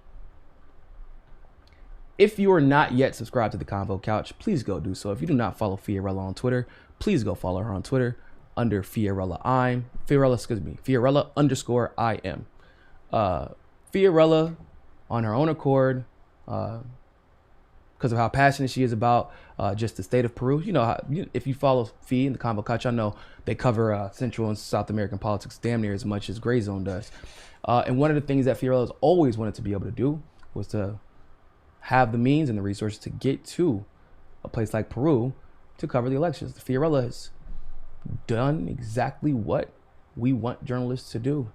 If you are not yet subscribed to the Convo Couch, please go do so. If you do not follow Fiorella on Twitter, please go follow her on Twitter under Fiorella _IM. Fiorella, on her own accord, because of how passionate she is about just the state of Peru. You know, if you follow Fee and the Convo Couch, I know they cover Central and South American politics damn near as much as Gray Zone does. And one of the things that Fiorella's always wanted to be able to do was to have the means and the resources to get to a place like Peru to cover the elections. Fiorella has done exactly what we want journalists to do.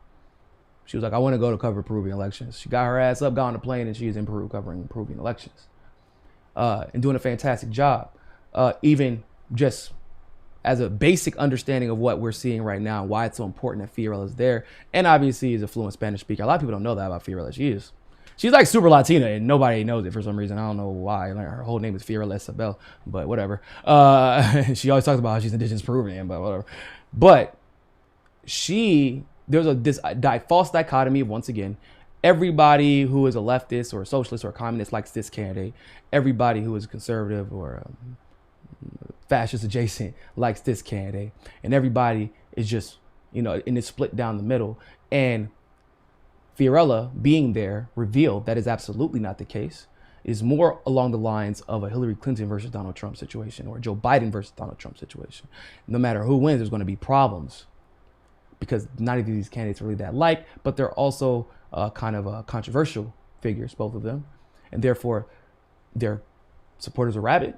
She was like, I want to go to cover Peruvian elections. She got her ass up, got on a plane, and she is in Peru covering Peruvian elections. And doing a fantastic job. Even just as a basic understanding of what we're seeing right now, why it's so important that Fiorella is there. And obviously is a fluent Spanish speaker. A lot of people don't know that about Fiorella. She's like super Latina and nobody knows it for some reason. I don't know why. Like, her whole name is Fiorella Isabel, but whatever. She always talks about how she's indigenous Peruvian, but whatever. But there's this false dichotomy of, once again, everybody who is a leftist or a socialist or a communist likes this candidate. Everybody who is conservative or fascist adjacent likes this candidate. And everybody is just, and it's split down the middle. And Fiorella being there revealed that is absolutely not the case. It is more along the lines of a Hillary Clinton versus Donald Trump situation, or a Joe Biden versus Donald Trump situation. No matter who wins, there's going to be problems because neither of these candidates are really that like, but they're also kind of controversial figures, both of them. And therefore, their supporters are rabid.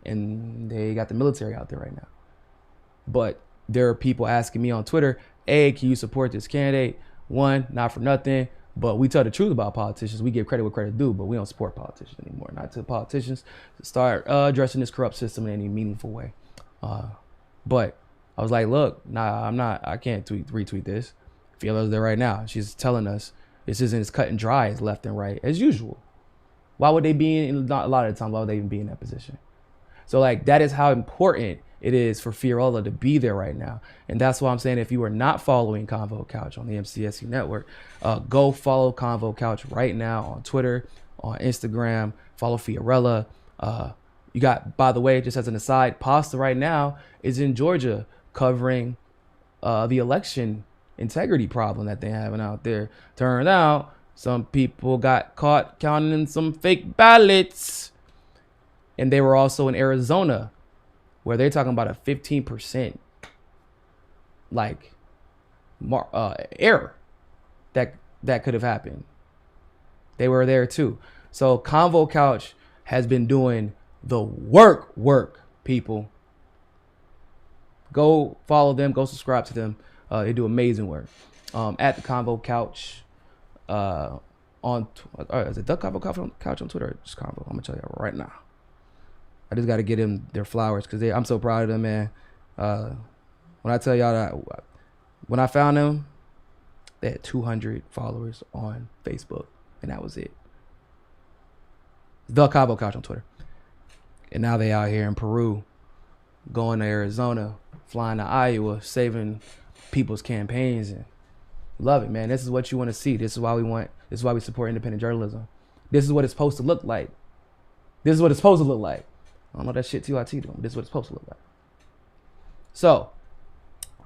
And they got the military out there right now. But there are people asking me on Twitter, hey, can you support this candidate? One, not for nothing, but we tell the truth about politicians. We give credit where credit due, but we don't support politicians anymore. Not to politicians to start addressing this corrupt system in any meaningful way. But I was like, look, I can't retweet this. Fiorella's there right now. She's telling us this isn't as cut and dry as left and right as usual. Why would they be in, not a lot of the time, why would they even be in that position? So like, that is how important it is for Fiorella to be there right now. And that's why I'm saying, if you are not following Convo Couch on the MCSC network, go follow Convo Couch right now on Twitter, on Instagram, follow Fiorella. You got, by the way, just as an aside, Pasta right now is in Georgia covering the election integrity problem that they're having out there. Turned out some people got caught counting some fake ballots. And they were also in Arizona, where they're talking about a 15% error that could have happened. They were there too. So Convo Couch has been doing the work, people. Go follow them. Go subscribe to them. They do amazing work. At the Convo Couch is it the Convo Couch on Twitter? Or just Convo. I'm gonna tell you right now. I just got to get them their flowers because I'm so proud of them, man. When I tell y'all that, when I found them, they had 200 followers on Facebook, and that was it. The Cabo Couch on Twitter. And now they out here in Peru, going to Arizona, flying to Iowa, saving people's campaigns. And love it, man. This is what you want to see. This is why we support independent journalism. This is what it's supposed to look like. This is what it's supposed to look like. I don't know that shit TYT doing, but this is what it's supposed to look like. So,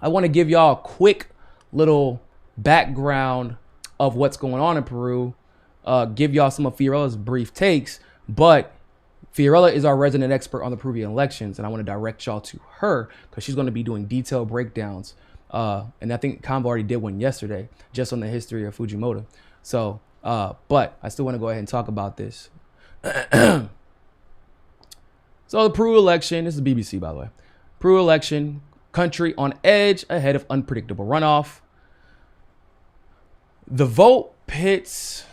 I want to give y'all a quick little background of what's going on in Peru. Give y'all some of Fiorella's brief takes, but Fiorella is our resident expert on the Peruvian elections, and I want to direct y'all to her because she's going to be doing detailed breakdowns. And I think Convo already did one yesterday, just on the history of Fujimoto. So, but I still want to go ahead and talk about this. So the Peru election, this is BBC, by the way. Peru election, country on edge ahead of unpredictable runoff. The vote pits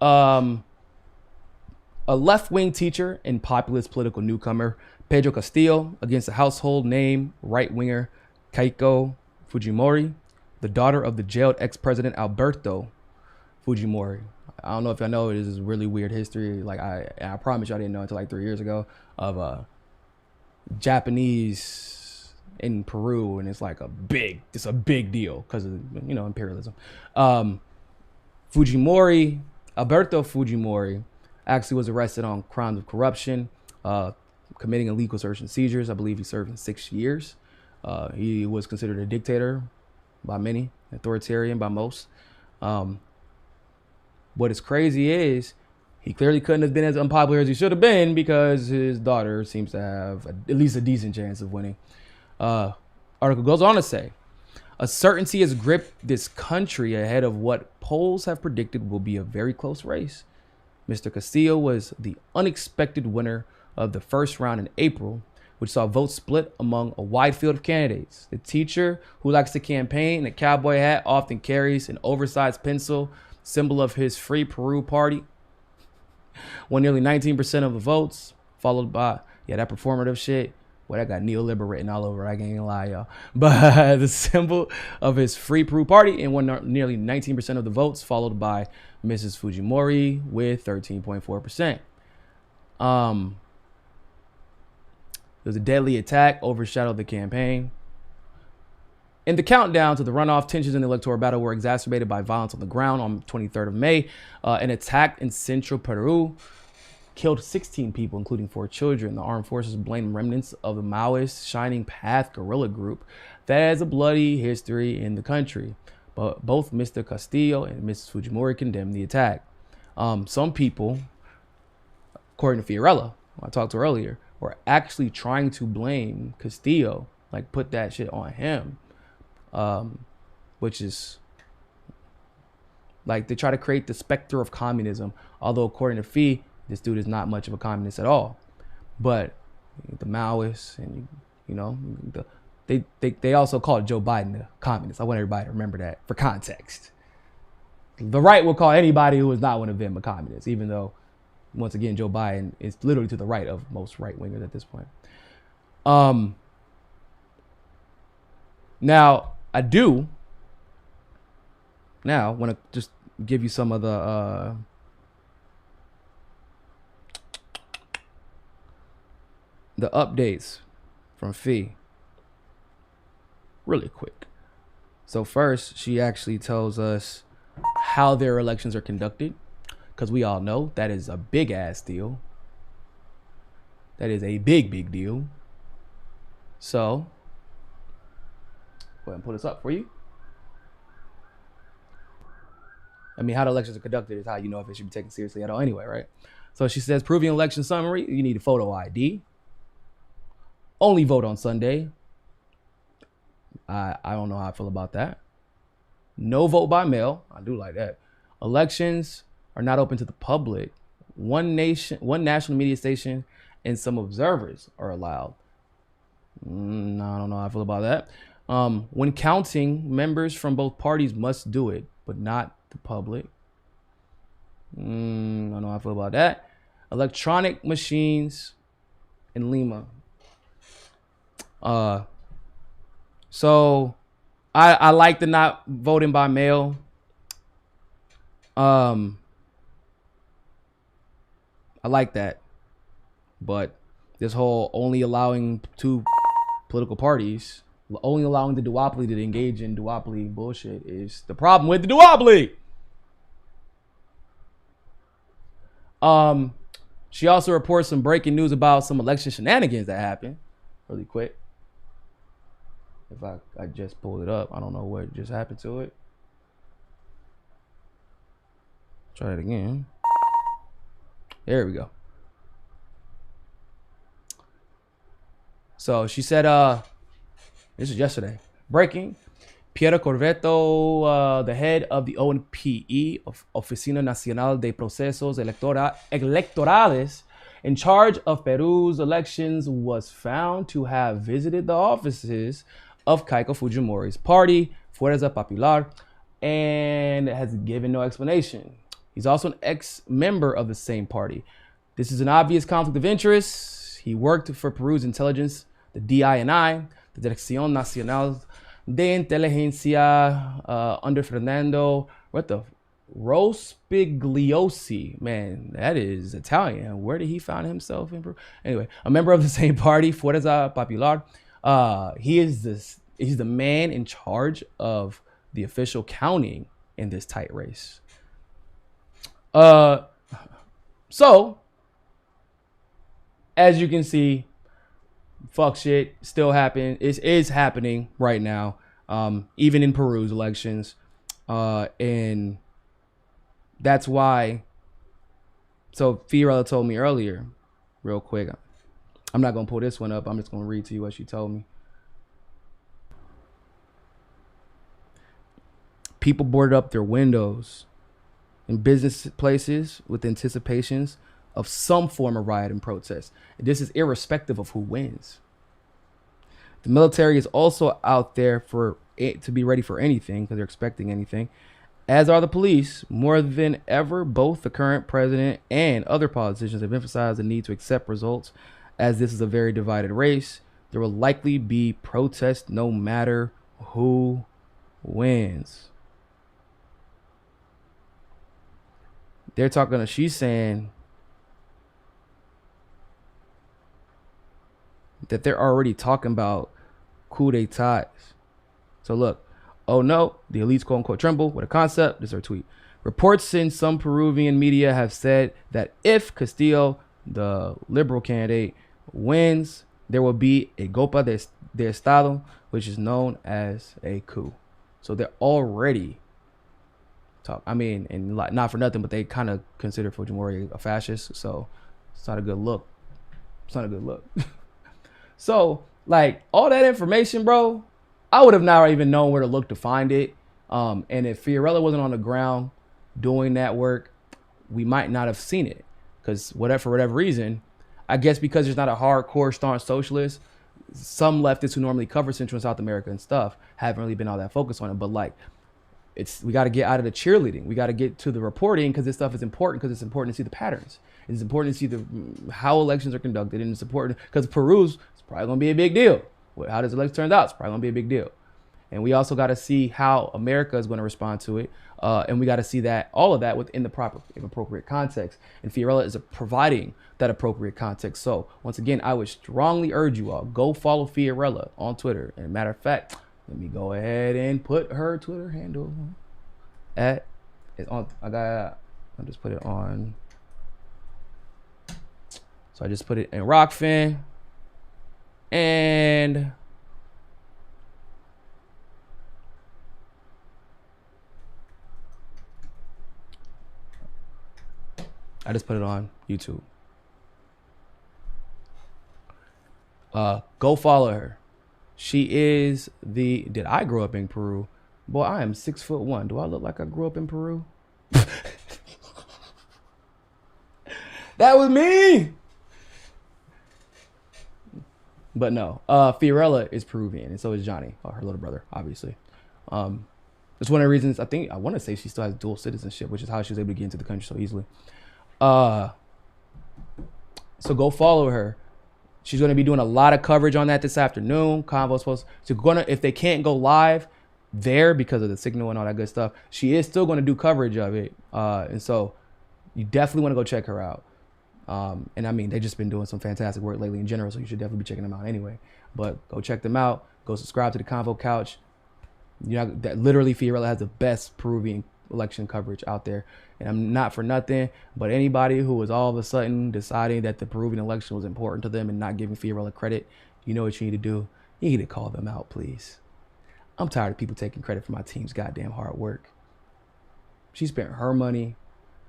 a left-wing teacher and populist political newcomer, Pedro Castillo, against a household name right-winger Keiko Fujimori, the daughter of the jailed ex-president Alberto Fujimori. I don't know if y'all know, this is really weird history. Like I promise y'all didn't know until like 3 years ago of Japanese in Peru, and it's like a big deal because of, you know, imperialism. Fujimori, Alberto Fujimori, actually was arrested on crimes of corruption, committing illegal search and seizures. I believe he served in 6 years. He was considered a dictator by many, authoritarian by most. What is crazy is he clearly couldn't have been as unpopular as he should have been because his daughter seems to have at least a decent chance of winning. Article goes on to say, uncertainty has gripped this country ahead of what polls have predicted will be a very close race. Mr. Castillo was the unexpected winner of the first round in April, which saw votes split among a wide field of candidates. The teacher who likes to campaign in a cowboy hat often carries an oversized pencil, symbol of his Free Peru party, won nearly 19% of the votes, followed by, that performative shit. Well, that got neoliberal written all over. I can't even lie, y'all. But the symbol of his Free Peru party and won nearly 19% of the votes, followed by Mrs. Fujimori with 13.4%. It was a deadly attack, overshadowed the campaign. In the countdown to the runoff, tensions in the electoral battle were exacerbated by violence on the ground on 23rd of May. An attack in central Peru killed 16 people, including 4 children. The armed forces blamed remnants of the Maoist Shining Path guerrilla group that has a bloody history in the country. But both Mr. Castillo and Mrs. Fujimori condemned the attack. Some people, according to Fiorella, I talked to her earlier, were actually trying to blame Castillo, like put that shit on him. Which is like they try to create the specter of communism. Although according to Fee, this dude is not much of a communist at all. But the Maoists and, you know, they also called Joe Biden a communist. I want everybody to remember that for context. The right will call anybody who is not one of them a communist, even though, once again, Joe Biden is literally to the right of most right-wingers at this point. Now, I do now want to just give you some of the updates from Fee really quick. So first, she actually tells us how their elections are conducted, because we all know that is a big ass deal. That is a big deal. So go ahead and pull this up for you. I mean, how the elections are conducted is how you know if it should be taken seriously at all anyway, right? So she says, Peruvian election summary, you need a photo ID. Only vote on Sunday. I don't know how I feel about that. No vote by mail. I do like that. Elections are not open to the public. One national media station and some observers are allowed. I don't know how I feel about that. When counting, members from both parties must do it, but not the public. I don't know how I feel about that. Electronic machines in Lima. So I like the not voting by mail. I like that. But this whole only allowing 2 political parties only allowing the duopoly to engage in duopoly bullshit is the problem with the duopoly. She also reports some breaking news about some election shenanigans that happened. Really quick. If I just pulled it up, I don't know what just happened to it. Try it again. There we go. So she said, this is yesterday. Breaking. Piero Corvetto, the head of the ONPE, Oficina Nacional de Procesos Electorales, in charge of Peru's elections, was found to have visited the offices of Keiko Fujimori's party, Fuerza Popular, and has given no explanation. He's also an ex-member of the same party. This is an obvious conflict of interest. He worked for Peru's intelligence, the DINI, the Dirección Nacional de Inteligencia, under Fernando, Rospigliosi. Man, that is Italian. Where did he find himself in Peru? Anyway, a member of the same party, Fuerza Popular. He's the man in charge of the official counting in this tight race. So, as you can see, fuck shit still happen. It is happening right now, even in Peru's elections, and that's why. So Fiorella told me earlier, real quick. I'm not gonna pull this one up. I'm just gonna read to you what she told me. People boarded up their windows in business places with anticipations of some form of riot and protest. This is irrespective of who wins. The military is also out there for it to be ready for anything because they're expecting anything, as are the police. More than ever, both the current president and other politicians have emphasized the need to accept results, as this is a very divided race. There will likely be protests no matter who wins. They're talking, she's saying that they're already talking about coup d'etats. So look, oh no, the elites quote unquote tremble with a concept. This is her tweet. Reports in some Peruvian media have said that if Castillo, the liberal candidate, wins, there will be a golpe de estado, which is known as a coup. So they're already I mean, and not for nothing, but they kind of consider Fujimori a fascist, so it's not a good look. It's not a good look. So, like, all that information, bro, I would have not even known where to look to find it. And if Fiorella wasn't on the ground doing that work, we might not have seen it. Because for whatever reason, I guess because there's not a hardcore staunch socialist, some leftists who normally cover Central and South America and stuff haven't really been all that focused on it. But like, we got to get out of the cheerleading. We got to get to the reporting because this stuff is important, because it's important to see the patterns. It's important to see how elections are conducted, and it's important because Peru's it's probably going to be a big deal. How this election turns out, it's probably going to be a big deal. And we also got to see how America is going to respond to it. And we got to see that all of that within the proper and appropriate context. And Fiorella is providing that appropriate context. So once again, I would strongly urge you all, go follow Fiorella on Twitter. And matter of fact, let me go ahead and put her Twitter handle at it's on. I just put it on. So I just put it in Rockfin, and I just put it on YouTube. Go follow her. She is did I grow up in Peru? Boy, I am 6'1". Do I look like I grew up in Peru? That was me. But no, Fiorella is Peruvian, and so is Johnny, her little brother, obviously. It's one of the reasons I want to say she still has dual citizenship, which is how she was able to get into the country so easily. So go follow her. She's going to be doing a lot of coverage on that this afternoon. Convo's supposed to if they can't go live there because of the signal and all that good stuff, she is still going to do coverage of it. And so you definitely want to go check her out. And I mean, they've just been doing some fantastic work lately in general, so you should definitely be checking them out anyway. But go check them out. Go subscribe to the Convo Couch. You know, that literally Fiorella has the best Peruvian election coverage out there. And I'm not for nothing, but anybody who was all of a sudden deciding that the Peruvian election was important to them and not giving Fiorella credit, you know what you need to do? You need to call them out, please. I'm tired of people taking credit for my team's goddamn hard work. She spent her money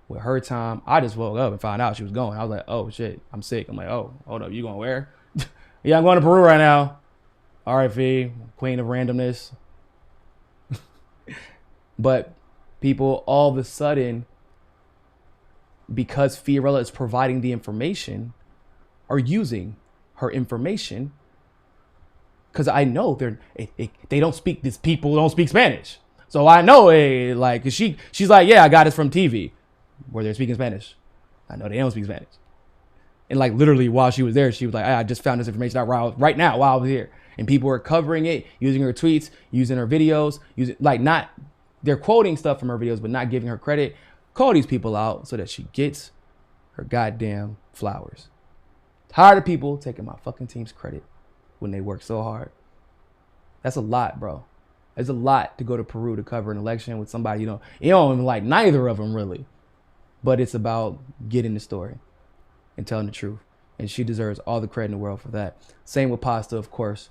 with her time. I just woke up and found out she was going. I was like, oh shit, I'm sick. I'm like, oh, hold up, you going where? Yeah, I'm going to Peru right now. RFE, queen of randomness. But people all of a sudden, because Fiorella is providing the information, are using her information. Because I know they don't speak, these people don't speak Spanish. So I know, like, she's like, yeah, I got it from TV where they're speaking Spanish. I know they don't speak Spanish. And like literally while she was there, she was like, I just found this information out right now while I was here. And people were covering it, using her tweets, using her videos, they're quoting stuff from her videos, but not giving her credit. Call these people out so that she gets her goddamn flowers. Tired of people taking my fucking team's credit when they work so hard. That's a lot, bro. It's a lot to go to Peru to cover an election with somebody, you don't even like neither of them really. But it's about getting the story and telling the truth. And she deserves all the credit in the world for that. Same with Pasta, of course,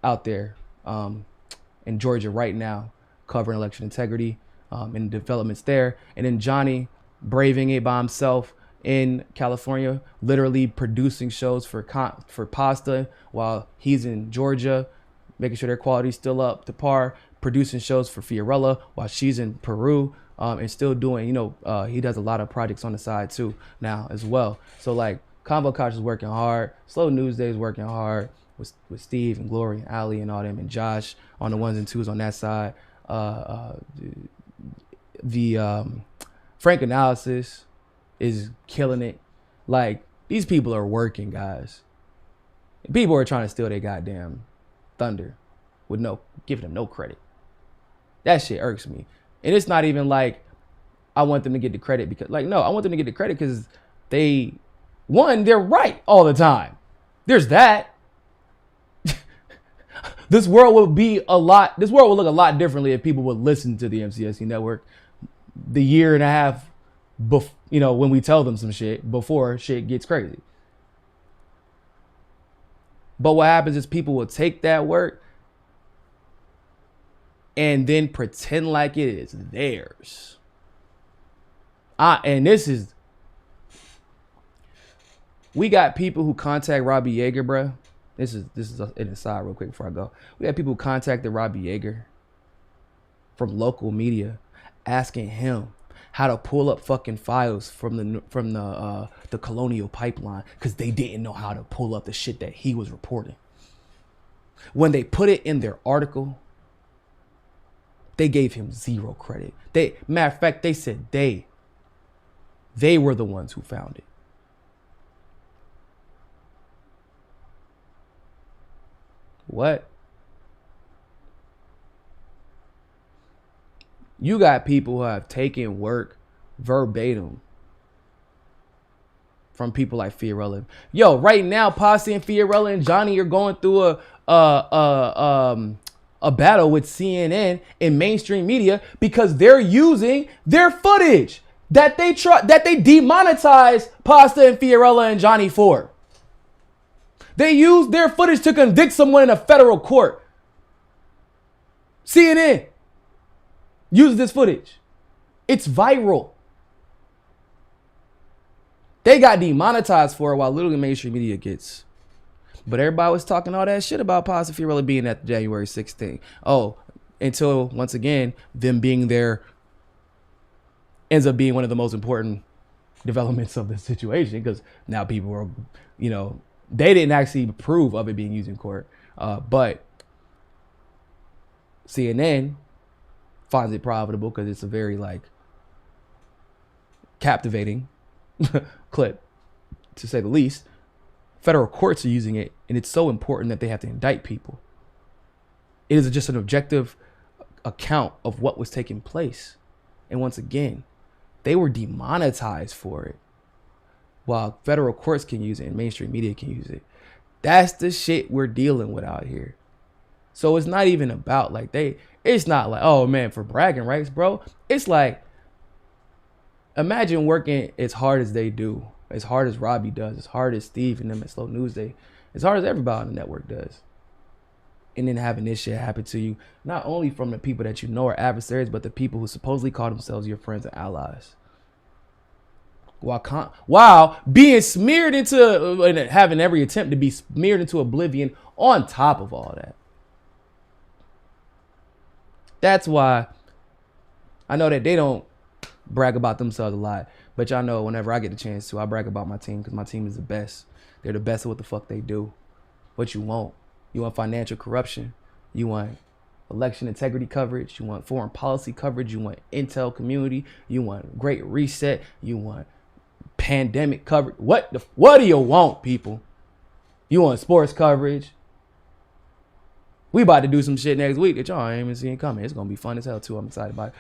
out there in Georgia right now, covering election integrity and developments there. And then Johnny braving it by himself in California, literally producing shows for Pasta while he's in Georgia, making sure their quality's still up to par, producing shows for Fiorella while she's in Peru, and still doing, he does a lot of projects on the side too now as well. So like Convo Couch is working hard, Slow News Day is working hard with Steve and Glory and Ali and all them, and Josh on the ones and twos on that side. The Frank Analysis is killing it. Like, these people are working, guys. People are trying to steal their goddamn thunder with giving them no credit. That shit irks me. And it's not even like I want them to get the credit because, like, no, I want them to get the credit because they're right all the time. There's that. This world would look a lot differently if people would listen to the MCSC network the year and a half when we tell them some shit before shit gets crazy. But what happens is people will take that work and then pretend like it is theirs. We got people who contact Robbie Yeager, bro. This is an aside real quick before I go. We had people who contacted Robbie Yeager from local media asking him how to pull up fucking files from the Colonial Pipeline because they didn't know how to pull up the shit that he was reporting. When they put it in their article, they gave him zero credit. Matter of fact, they said they were the ones who found it. What? You got people who have taken work verbatim from people like Fiorella. Yo, right now, Posse and Fiorella and Johnny are going through a battle with CNN and mainstream media because they're using their footage that they demonetized Pasta and Fiorella and Johnny for. They used their footage to convict someone in a federal court. CNN uses this footage. It's viral. They got demonetized for it while literally mainstream media gets. But everybody was talking all that shit about Pasta and Fiorella being at the January 16th. Oh, until once again, them being there ends up being one of the most important developments of the situation because now people are, they didn't actually approve of it being used in court. But CNN finds it profitable because it's a very captivating clip, to say the least. Federal courts are using it, and it's so important that they have to indict people. It is just an objective account of what was taking place. And once again, they were demonetized for it. while federal courts can use it and mainstream media can use it. That's the shit we're dealing with out here. So it's not even about like it's not like, oh man, for bragging rights, bro. It's like, imagine working as hard as they do, as hard as Robbie does, as hard as Steve and them at Slow News Day, as hard as everybody on the network does. And then having this shit happen to you, not only from the people that you know are adversaries, but the people who supposedly call themselves your friends and allies. While being smeared into, and having every attempt to be smeared into oblivion on top of all that. That's why I know that they don't brag about themselves a lot, but y'all know whenever I get the chance to, I brag about my team because my team is the best. They're the best at what the fuck they do. What you want? You want financial corruption? You want election integrity coverage? You want foreign policy coverage? You want intel community? You want great reset? You want pandemic coverage? What do you want, people? You want sports coverage? We about to do some shit next week that y'all ain't even seeing coming. It's gonna be fun as hell too. I'm excited about it.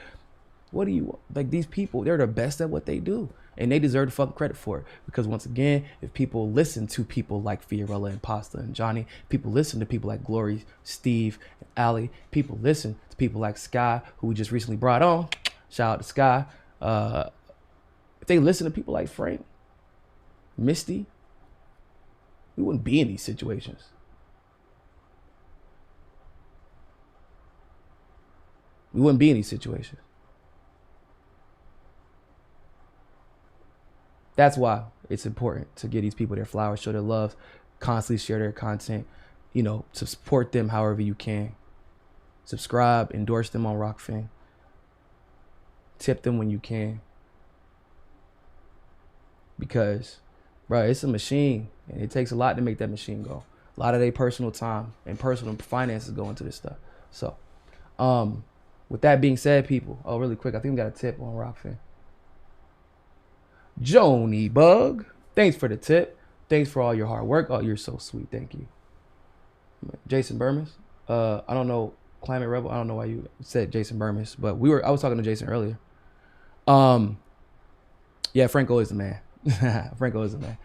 What do you want? Like, these people, they're the best at what they do, and they deserve the fucking credit for it. Because once again, if people listen to people like Fiorella and Pasta and Johnny, people listen to people like Glory, Steve, and Ali, people listen to people like Sky, who we just recently brought on. Shout out to Sky. If they listen to people like Frank, Misty, we wouldn't be in these situations. We wouldn't be in these situations. That's why it's important to give these people their flowers, show their love, constantly share their content, to support them however you can. Subscribe, endorse them on Rockfin. Tip them when you can. Because, bro, it's a machine, and it takes a lot to make that machine go. A lot of their personal time and personal finances go into this stuff. So, with that being said, people, really quick, I think we got a tip on Rockfin. Joni Bug, thanks for the tip. Thanks for all your hard work. Oh, you're so sweet. Thank you. Jason Burmis. I don't know, Climate Rebel. I don't know why you said Jason Burmis, but I was talking to Jason earlier. Yeah, Franco is the man. Franco is the man.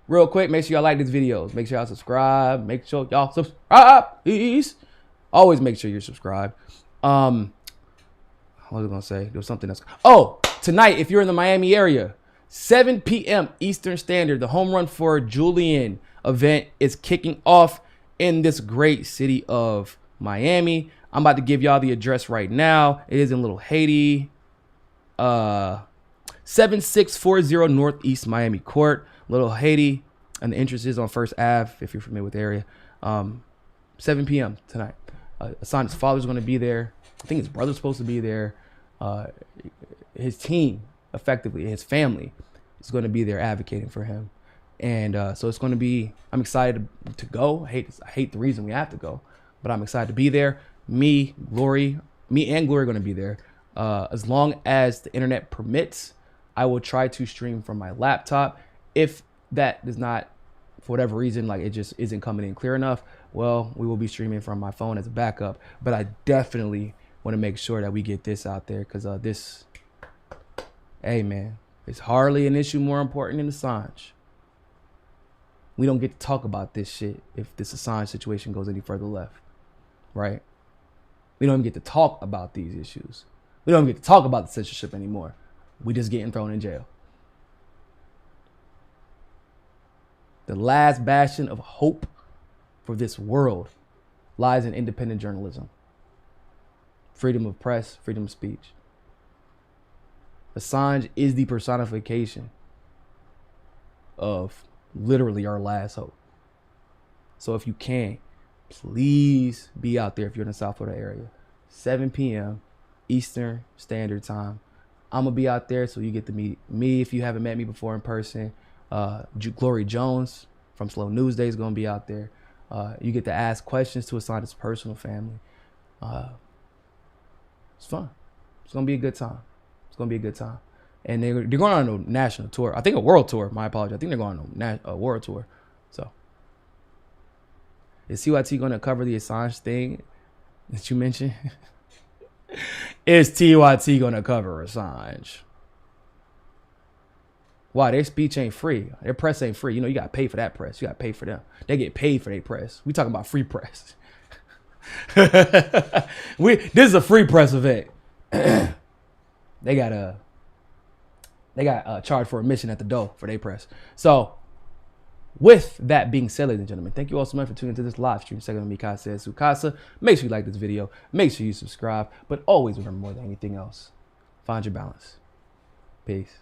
Real quick, make sure y'all like these videos. Make sure y'all subscribe. Make sure y'all subscribe, please. Always make sure you're subscribed. What was I gonna say? There was something else. Oh, tonight, if you're in the Miami area, 7 p.m. Eastern Standard, the Home Run for Julian event is kicking off in this great city of Miami. I'm about to give y'all the address right now. It is in Little Haiti. 7640 Northeast Miami Court, Little Haiti. And the entrance is on First Ave, if you're familiar with the area. 7 p.m. tonight. Assange's father's going to be there. I think his brother's supposed to be there. His team, effectively, his family, is going to be there advocating for him. And so it's going to be, I'm excited to go. I hate the reason we have to go, but I'm excited to be there. Me and Glory are going to be there. As long as the internet permits, I will try to stream from my laptop. If that does not, for whatever reason, like it just isn't coming in clear enough, well, we will be streaming from my phone as a backup. But I definitely want to make sure that we get this out there, because this, hey man, it's hardly an issue more important than Assange. We don't get to talk about this shit if this Assange situation goes any further left, right? We don't even get to talk about these issues. We don't even get to talk about the censorship anymore. We just getting thrown in jail. The last bastion of hope for this world lies in independent journalism. Freedom of press, freedom of speech. Assange is the personification of literally our last hope. So if you can, please be out there if you're in the South Florida area. 7 p.m. Eastern Standard Time. I'm going to be out there so you get to meet me if you haven't met me before in person. Glory Jones from Slow News Day is going to be out there. You get to ask questions to Assange's personal family. It's fun. It's going to be a good time. It's going to be a good time. And they're going on a national tour. I think a world tour. My apologies. I think they're going on a world tour. So is TYT going to cover the Assange thing that you mentioned? Is TYT going to cover Assange? Why? Their speech ain't free. Their press ain't free. You know, you got to pay for that press. You got to pay for them. They get paid for their press. We talking about free press. This is a free press event. They got charged for admission at the door for their press. So, with that being said, ladies and gentlemen, thank you all so much for tuning into this live stream. Second me, Casa and Sukasa. Make sure you like this video. Make sure you subscribe. But always remember, more than anything else, find your balance. Peace.